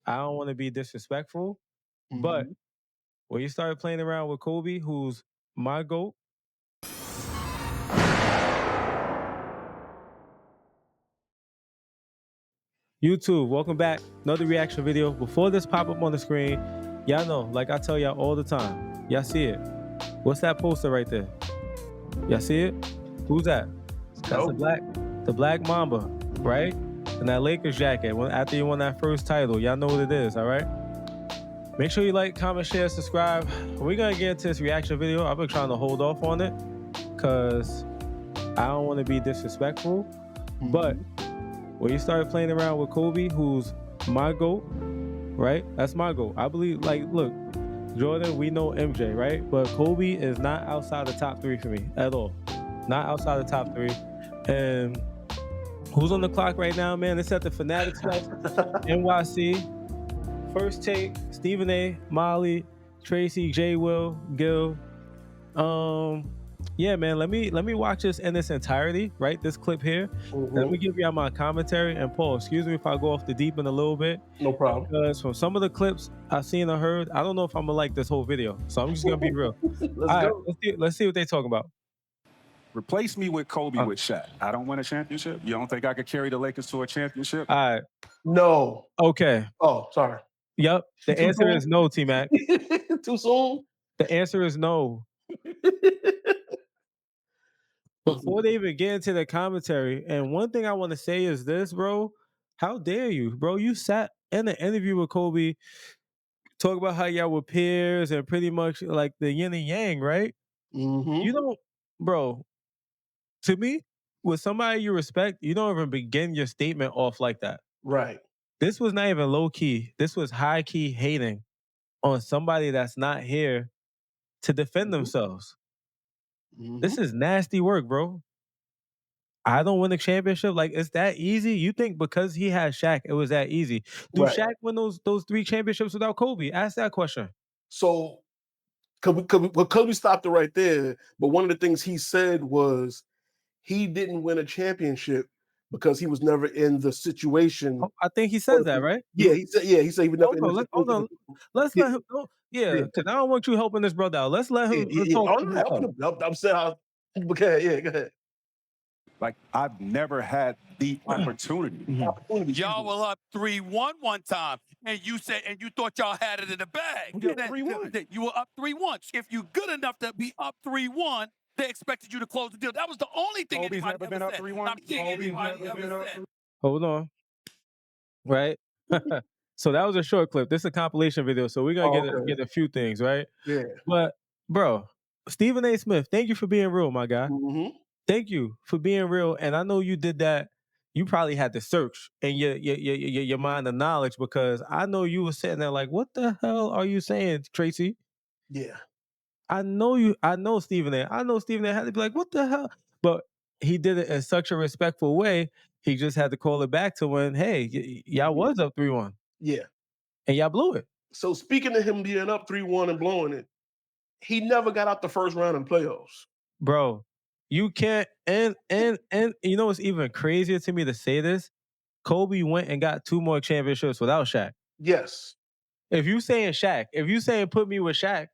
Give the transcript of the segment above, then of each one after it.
I don't want to be disrespectful, but Mhm. when you started playing around with Kobe, who's my GOAT, YouTube, welcome back. Another reaction video. Before this pop up on the screen, y'all know, like I tell y'all all the time, y'all see it. What's that poster right there? Y'all see it? Who's that? That's Kobe. the black Mamba, right? Mhm. And that Lakers jacket. After you won that first title, y'all know what it is. All right. Make sure you like, comment, share, subscribe. We're gonna get into this reaction video. I've been trying to hold off on it because I don't want to be disrespectful. But Mhm. when you started playing around with Kobe, who's my GOAT, right? That's my GOAT. I believe, like, look, Jordan, we know MJ, right? But Kobe is not outside the top three for me at all. Not outside the top three. And who's on the clock right now, man? It's at the Fanatics Fest, NYC. First take, Stephen A, Molly, Tracy, J Will, Gil. Um, yeah, man. Let me watch this in its entirety, right? This clip here. Let me Mhm. give y'all my commentary. And Paul, excuse me if I go off the deep end a little bit, No problem. because from some of the clips I've seen or heard, I don't know if I'm gonna like this whole video. So I'm just gonna be real. Let's All right, go. let's see what they talking about. Replace me with Kobe Uh, with Shaq. I don't win a championship. You don't think I could carry the Lakers to a championship? all right. No. Okay. Oh, sorry. Yep. The Too answer is soon? no, T Mac. Too soon? The answer is no. Before Mm-mm. they even get into the commentary, and one thing I want to say is this, bro. How dare you, bro? You sat in an interview with Kobe, talk about how y'all were peers and pretty much like the yin and yang, right? You Mhm. don't, bro. To me, with somebody you respect, you don't even begin your statement off like that. Right. This was not even low key. This was high key hating on somebody that's not here to defend Mhm. themselves. This Mhm. is nasty work, bro. I don't win a championship. Like, it's that easy? You think because he had Shaq, it was that easy? Do Right. Shaq win those three championships without Kobe? Ask that question. So, Kobe stopped it right there, but one of the things he said was he didn't win a championship because he was never in the situation. Oh, I think he says that, right? Yeah, he said he was never Hold in the on, hold situation. on. Let's Yeah, let him go. Yeah, yeah, because I don't want you helping this brother out. Let's let yeah, him yeah, yeah. talk Oh, I'm for not helping himself. him. I'm saying how okay, yeah, go ahead. Like, I've never had the opportunity. Mhm. Opportunity, excuse Y'all me. were up 3-1 one time, and you said, and you thought y'all had it in the bag. We got 3-1. You were up 3-1. If you good enough to be up 3-1, they expected you to close the deal. That was the only thing Kobe's anybody never ever been up said. 3-1. Not thing anybody ever said. Hold on, right? So that was a short clip. This is a compilation video. So we're gonna Oh, get okay. a few things, right? Yeah. But bro, Stephen A. Smith, thank you for being real, my guy. Mhm. Thank you for being real. And I know you did that. You probably had to search in your mind of knowledge, because I know you were sitting there like, what the hell are you saying, Tracy? Yeah. I know you. I know Stephen A. I know Stephen A. had to be like, what the hell? But he did it in such a respectful way. He just had to call it back to when, hey, y'all Yeah. was up 3-1 Yeah. and y'all blew it, So speaking of him being up 3-1 and blowing it, he never got out the first round in playoffs. bro. You can't. And you know what's even crazier to me to say this? Kobe went and got two more championships without Shaq. Yes. If you saying Shaq, if you saying put me with Shaq,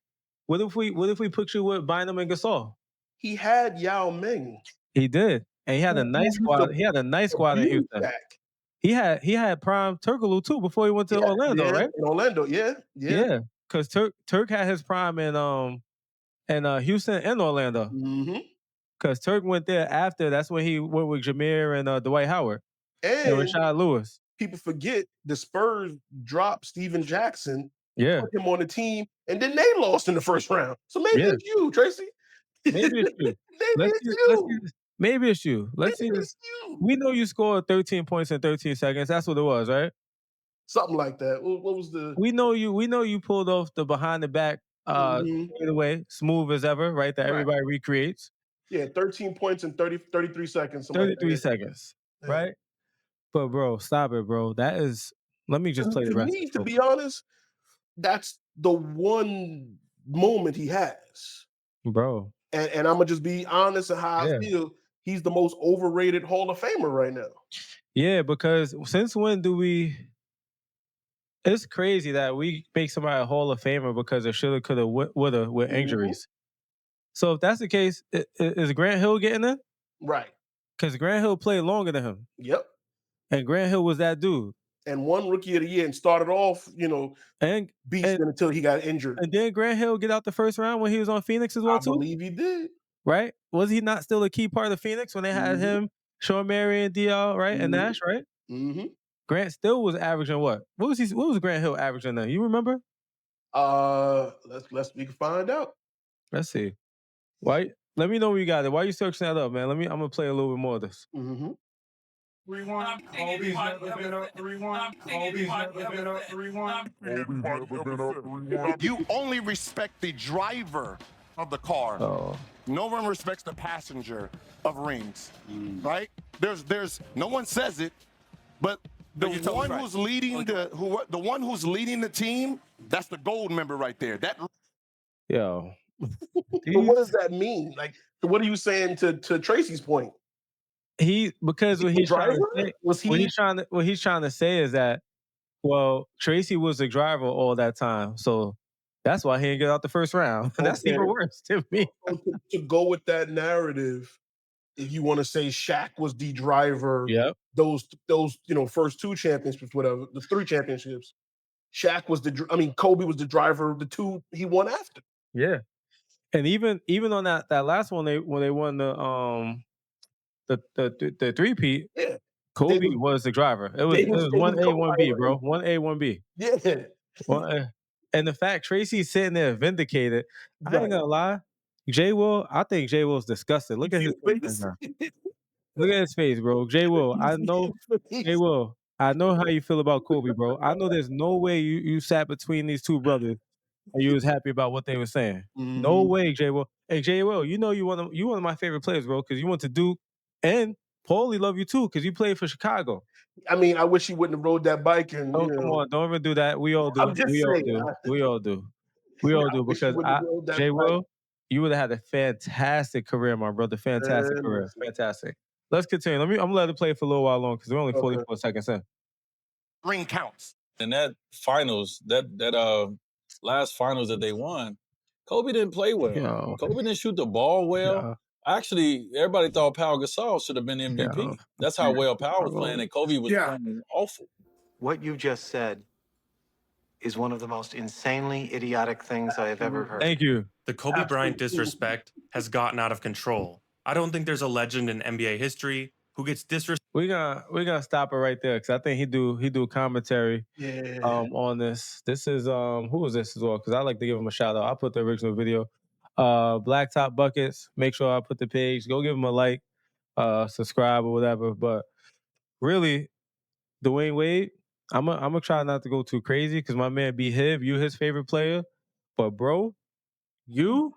what if we put you with Bynum and Gasol? He had Yao Ming, He did, and he had a who nice used to squad. He had a nice squad in abuse Houston. Shaq. He had prime Turkoglu too before he went to Yeah, Orlando, yeah, right? in Orlando. Yeah, yeah. Yeah, because Turk had his prime in Houston and Orlando. Mhm. Because Turk went there after. That's when he went with Jameer and Dwight Howard and And Rashad Lewis. people forget the Spurs dropped Steven Jackson, Yeah, put him on the team, and then they lost in the first round. So maybe yeah. it's you, Tracy. maybe Maybe it's you. it's Let's see you. this. Maybe it's you. Maybe Let's see this. it's you. We know you scored 13 points in 13 seconds. That's what it was, right? Something like that. What was the We know you pulled off the behind the back mhm. away, smooth as ever, right? That Right. everybody recreates. Yeah, 13 points in 33 seconds, something like 33 that. seconds, Yeah. Yeah. right? But bro, stop it, bro. That is, let me just play the To rest of me, the to clip. be honest, that's the one moment he has. Bro. And I'm gonna just be honest and how I Yeah. feel. He's the most overrated Hall of Famer right now. Yeah, because since when do we It's crazy that we make somebody a Hall of Famer because they shoulda, coulda, woulda with injuries. So if that's the case, is Grant Hill getting in? Right. Because Grant Hill played longer than him, Yep. and Grant Hill was that dude. And won Rookie of the Year and started off, And beasting until he got injured. and then Grant Hill get out the first round when he was on Phoenix as well I too, believe he did. right? Was he not still a key part of Phoenix when they had Mhm. him, Sean Marion, DL, right, and Mhm. Nash, right? Mm-hmm. Grant still was averaging what? What was Grant Hill averaging then? You remember? We can find out. Let's see. Why? Let me know where you got it. Why you searching that up, man? I'm gonna play a little bit more of this. Mm-hmm. 3-1. Kobe's never been up 3-1. Kobe's never been up 3-1. You only respect the driver of the car. Oh, No one respects the passenger of rings, right? There's no one says it, but the But you're totally one right. who's leading the one who's leading the team, that's the gold member right there. That yo. But what does that mean? Like, what are you saying to Tracy's point? Because what The he's trying to driver? say, Was what he? he's trying to say is that, well, Tracy was the driver all that time, so that's why he didn't get out the first round. That's Okay. even worse to me. So to go with that narrative, if you want to say Shaq was the driver, Yep. those first two championships, whatever, the three championships, Shaq was Kobe was the driver. The two he won after. Yeah. And even on that last one, when they won the three-peat, Yeah, Kobe was the driver. It was they was 1A, 1B, co-piloting. bro. 1A, 1B. Yeah, And the fact Tracy's sitting there vindicated, I ain't right. gonna lie. I think Jay Will's disgusted. Look at his face right now. Look at his face, bro. Jay Will, I know Jay Will, I know how you feel about Kobe, bro. I know there's no way you sat between these two brothers and you was happy about what they were saying. No Mhm. way, Jay Will. Hey, Jay Will, you know you one of my favorite players, bro, because you went to Duke, and Paulie love you too, because you played for Chicago. I mean, I wish he wouldn't have rode that bike and Oh, come on, don't even do that. We all do. I'm just We all saying. do. We all do. We all I do wish he because wouldn't have rode that Jay bike. Will, you would have had a fantastic career, my brother. Fantastic Man, career. listen. Fantastic. Let's continue. I'm gonna let it play for a little while long because we're only Okay. 44 seconds in. ring counts. In that finals, that last finals that they won, Kobe didn't play well. Yo. Kobe didn't shoot the ball well. Yeah. Actually, everybody thought Pau Gasol should have been MVP. Yeah. That's how well Pau was playing, and Kobe was playing awful. What you just said is one of the most insanely idiotic things I have ever heard. Thank you. The Kobe Bryant disrespect has gotten out of control. I don't think there's a legend in NBA history who gets disrespected. We're gonna stop it right there because I think he do commentary Yeah. on this. This is who is this as well? Because I like to give him a shout out. I put the original video. Blacktop Buckets. Make sure I put the page. Go give him a like, subscribe or whatever. But really, Dwayne Wade, I'm gonna try not to go too crazy because my man B Hib, you his favorite player. But bro, you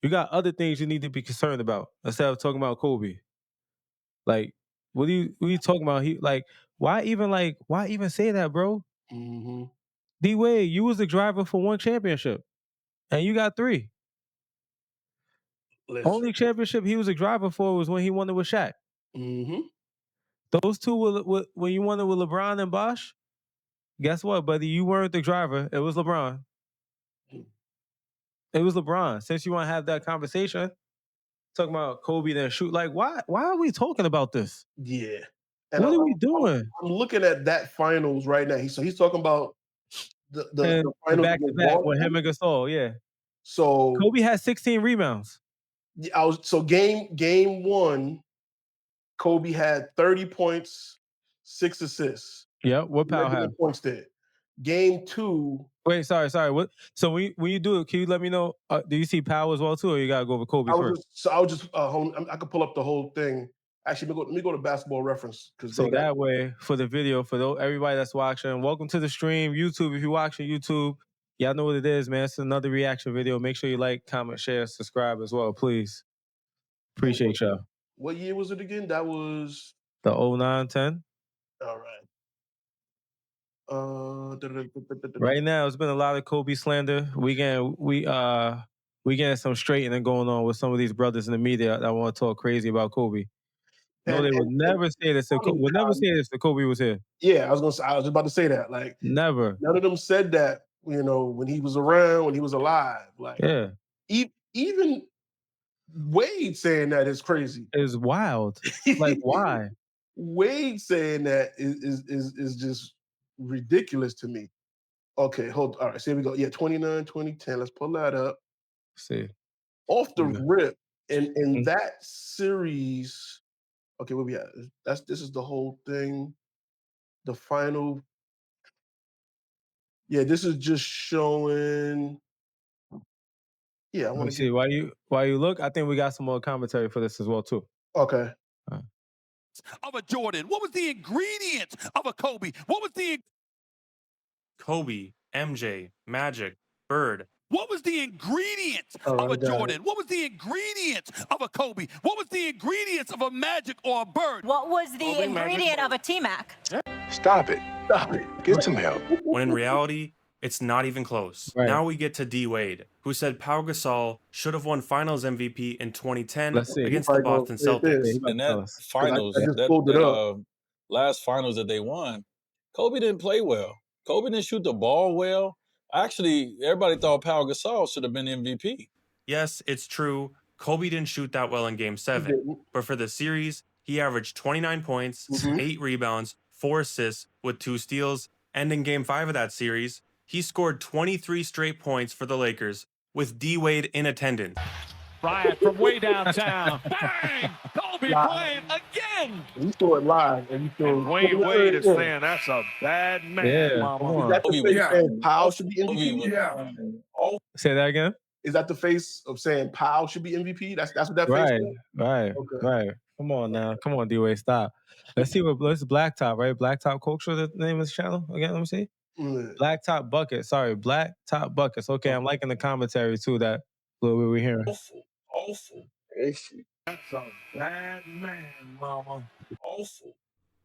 got other things you need to be concerned about instead of talking about Kobe. Like, what are you talking about? Why even say that, bro? Mhm. D Wade, you was the driver for one championship, and you got three. Listen. Only championship he was a driver for was when he won it with Shaq. Mhm. Those two when you won it with LeBron and Bosh. Guess what, buddy? You weren't the driver. It was LeBron. It was LeBron. Since you want to have that conversation, talking about Kobe then shoot. Like, why are we talking about this? Yeah. What are we doing? I'm looking at that finals right now. He's talking about the And finals back to against back with Boston. him and Gasol, yeah. So Kobe had 16 rebounds. game one, Kobe had 30 points, 6 assists. Yep. What Powell Regular have? points there. Game two. Wait, sorry. What? So when you do it, can you let me know? Do you see Powell as well too, or you gotta go over Kobe first? I could pull up the whole thing. Actually, let me go to Basketball Reference because So that way, for the video, for everybody that's watching, welcome to the stream, YouTube. If you're watching YouTube, y'all know what it is, man. It's another reaction video. Make sure you like, comment, share, subscribe as well, please. Appreciate y'all. What year was it again? That was The 09-10. all right. Right now, it's been a lot of Kobe slander. We getting some straightening going on with some of these brothers in the media that want to talk crazy about Kobe. No, And, they would and, never say this. Would never say this if Kobe was here. yeah, I was about to say that. Like, Never. none of them said that, when he was around, when he was alive. Like, Yeah, even Wade saying that is crazy. it's wild. Like, why? Wade saying that is just ridiculous to me. Okay, hold. All right, so here we go. Yeah, 29, 2010. Let's pull that up. Let's see. Off the Yeah. rip, in Mhm. that series. Okay, where we at? This is the whole thing. The final. Yeah, this is just showing. Yeah, I Let want me to see. get. While you look, I think we got some more commentary for this as well too. Okay. Of a Jordan? What was the ingredient of a Kobe? What was the Kobe, MJ, Magic, Bird. What was the ingredient Oh, of I a got it. Jordan? What was the ingredient of a Kobe? What was the ingredients of a Magic or a Bird? What was the Kobe, Magic, ingredient Bird. of a T-Mac? Stop it. Stop it. Get some help. When in reality, it's not even close. Right. Now we get to D Wade, who said Pau Gasol should have won Finals MVP in 2010 Let's see. against He the probably Boston gonna say it Celtics. Yeah, he about And to that tell us. finals, I just pulled it up. last finals that they won, Kobe didn't play well. Kobe didn't shoot the ball well. Actually, everybody thought Pau Gasol should have been MVP. Yes, it's true. Kobe didn't shoot that well in Game 7, didn't. but for the series, he averaged 29 points, Mhm. 8 rebounds, 4 assists with 2 steals, and in Game 5 of that series, he scored 23 straight points for the Lakers with D Wade in attendance. Bryant from way downtown. Bang! Kobe Live. Bryant again! We saw it live, and we saw Wayne Wade is saying that's a bad man, Yeah, come mama. Is on. that the Kobe face was- saying Powell should be Kobe MVP? was- Say that again. Is that the face of saying Powell should be MVP? That's what that face Right, is? right, Okay. right. Come on now. Come on, D-Wade, stop. Let's see what this is Blacktop, right? Blacktop Culture, the name of this channel. Again, let me see. Mm. Blacktop Bucket. Sorry, Blacktop Buckets. Okay, I'm liking the commentary too, that little bit we're hearing. Awful. That's a bad man, mama. Awful.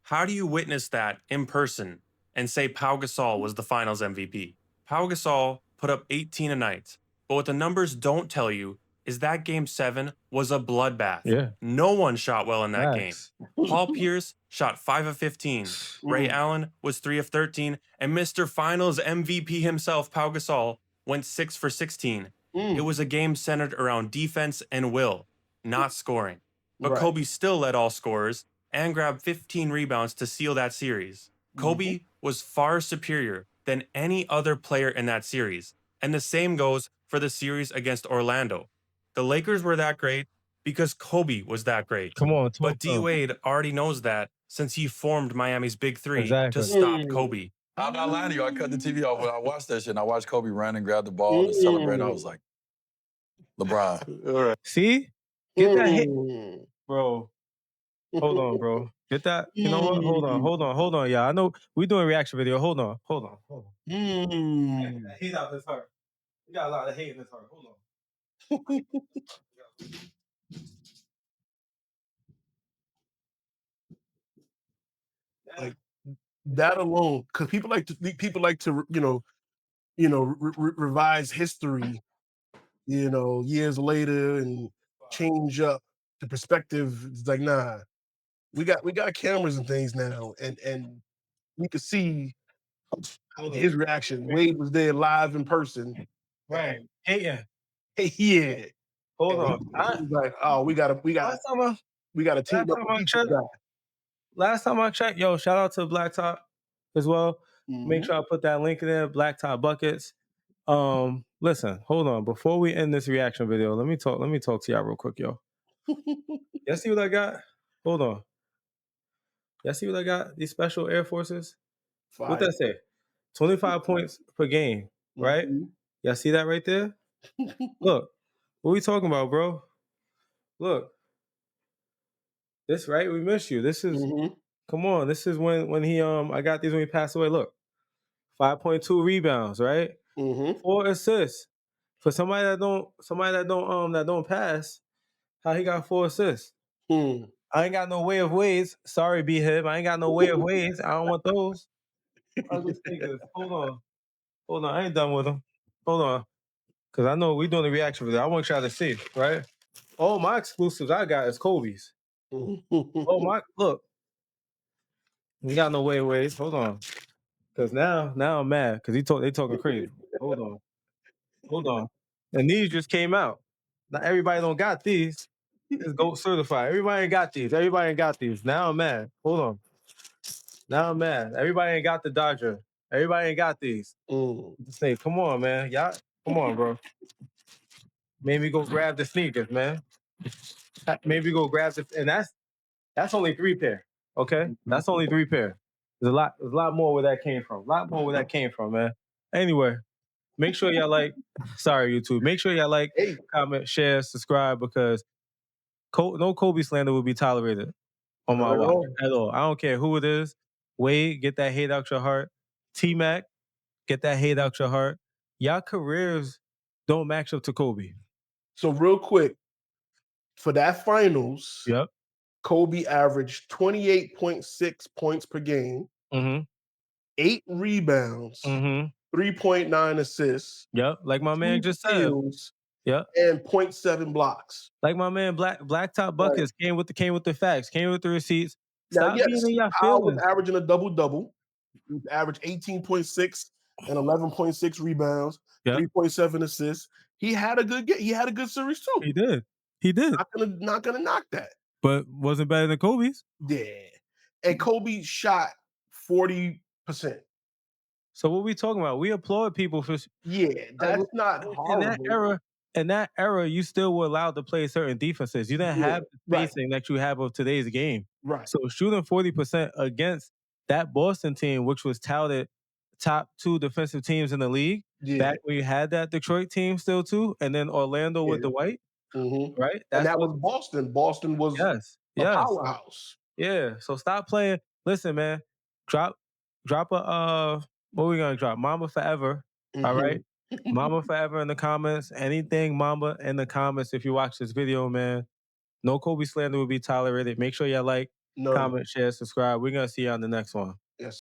How do you witness that in person and say Pau Gasol was the Finals MVP? Pau Gasol put up 18 a night, but what the numbers don't tell you is that Game 7 was a bloodbath. Yeah. No one shot well in that Facts. game. Paul Pierce shot 5 of 15. Ray Allen was 3 of 13. And Mr. Finals MVP himself, Pau Gasol, went 6 for 16. It was a game centered around defense and will, not scoring. But Right. Kobe still led all scorers and grabbed 15 rebounds to seal that series. Kobe was far superior than any other player in that series. And the same goes for the series against Orlando. The Lakers were that great because Kobe was that great. Come on, talk But D to him. Wade already knows that since he formed Miami's Big Three Exactly. to stop Kobe. I'm not lying to you. I cut the TV off when I watched that shit. And I watched Kobe run and grab the ball and celebrate. I was like, LeBron. All right. See? Get that hit, Mm. bro. Hold on, bro. Get that. You know what? Hold on, y'all. I know we doing a reaction video. Hold on. Mm. Hate out his heart. We got a lot of hate in his heart. Hold on. Like that alone, because people like to revise history, years later and change up the perspective. It's like, nah, we got cameras and things now, and we could see his reaction. Wade was there live in person. Right. Hating. Hey, yeah. Hold And on. he was like, oh, we gotta Last time I team up last time with I each checked- guy. last time I checked, yo, shout out to Blacktop as well. Make sure I put that link in there, Blacktop Buckets. Listen, hold on. Before we end this reaction video, let me talk to y'all real quick, yo. Y'all see what I got? Hold on. Y'all see what I got? These special Air Forces? What that say? 25 points per game, right? Y'all see that right there? Look, what we talking about, bro? Look. This, right? We miss you. This is come on. This is when he I got these when he passed away. Look. 5.2 rebounds, right? 4 assists. For somebody that don't pass, how he got 4 assists? I ain't got no way of ways. Sorry, B-Hib. I ain't got no way of ways. I don't want those. Ugly sneakers. Hold on. I ain't done with them. Hold on. Because I know we doing the reaction video. I want y'all to see, right? All my exclusives I got is Kobe's. Oh my! Look, we got no ways. Hold on, because now I'm mad because they talking crazy. Hold on. And these just came out. Not everybody don't got these. It's gold certified. Everybody ain't got these. Everybody ain't got these. Now I'm mad. Hold on. Now I'm mad. Everybody ain't got the Dodger. Everybody ain't got these. Say, come on, man. Y'all, come on, bro. Made me go grab the sneakers, man. Maybe go grab the, and that's only 3 pair. Okay, that's only 3 pair. There's a lot more where that came from. A lot more where that came from, man. Anyway, make sure y'all like. Sorry, YouTube. Make sure y'all like, Hey, comment, share, subscribe because no Kobe slander will be tolerated on not my at watch all. at all. I don't care who it is. Wade, get that hate out your heart. T Mac, get that hate out your heart. Y'all careers don't match up to Kobe. So real quick, for that finals, Yep. Kobe averaged 28.6 points per game, Mm-hmm. 8 rebounds, Mm-hmm. 3.9 assists, Yep. Like my 2 man just said. steals, Yep. and 0.7 blocks. Like my man Blacktop Right. Buckets came with the facts, came with the receipts. Now, Stop being yes, in your Powell was feelings. averaging a double-double. He averaged 18.6 and 11.6 rebounds, Yep. 3.7 assists. He had a good game. He had a good series too. He did. He did. Not gonna knock that. But wasn't better than Kobe's. Yeah. And Kobe shot 40%. So what we talking about? We applaud people for Yeah, like that's not in that horrible. era. In that era, you still were allowed to play certain defenses. You didn't Yeah, have the right, spacing that you have of today's game. right. So shooting 40% against that Boston team, which was touted top 2 defensive teams in the league, Yeah, back when you had that Detroit team still too, and then Orlando with yeah. the white, right? And That's that what. was Boston. Boston was Yes, a yes. powerhouse. Yeah, so stop playing. Listen, man, drop drop a what we gonna drop? Mama Forever. All right. Mhm. Mama Forever in the comments. Anything Mama in the comments if you watch this video, man. No Kobe slander will be tolerated. Make sure y'all like, None. comment, share, subscribe. We're gonna see you on the next one.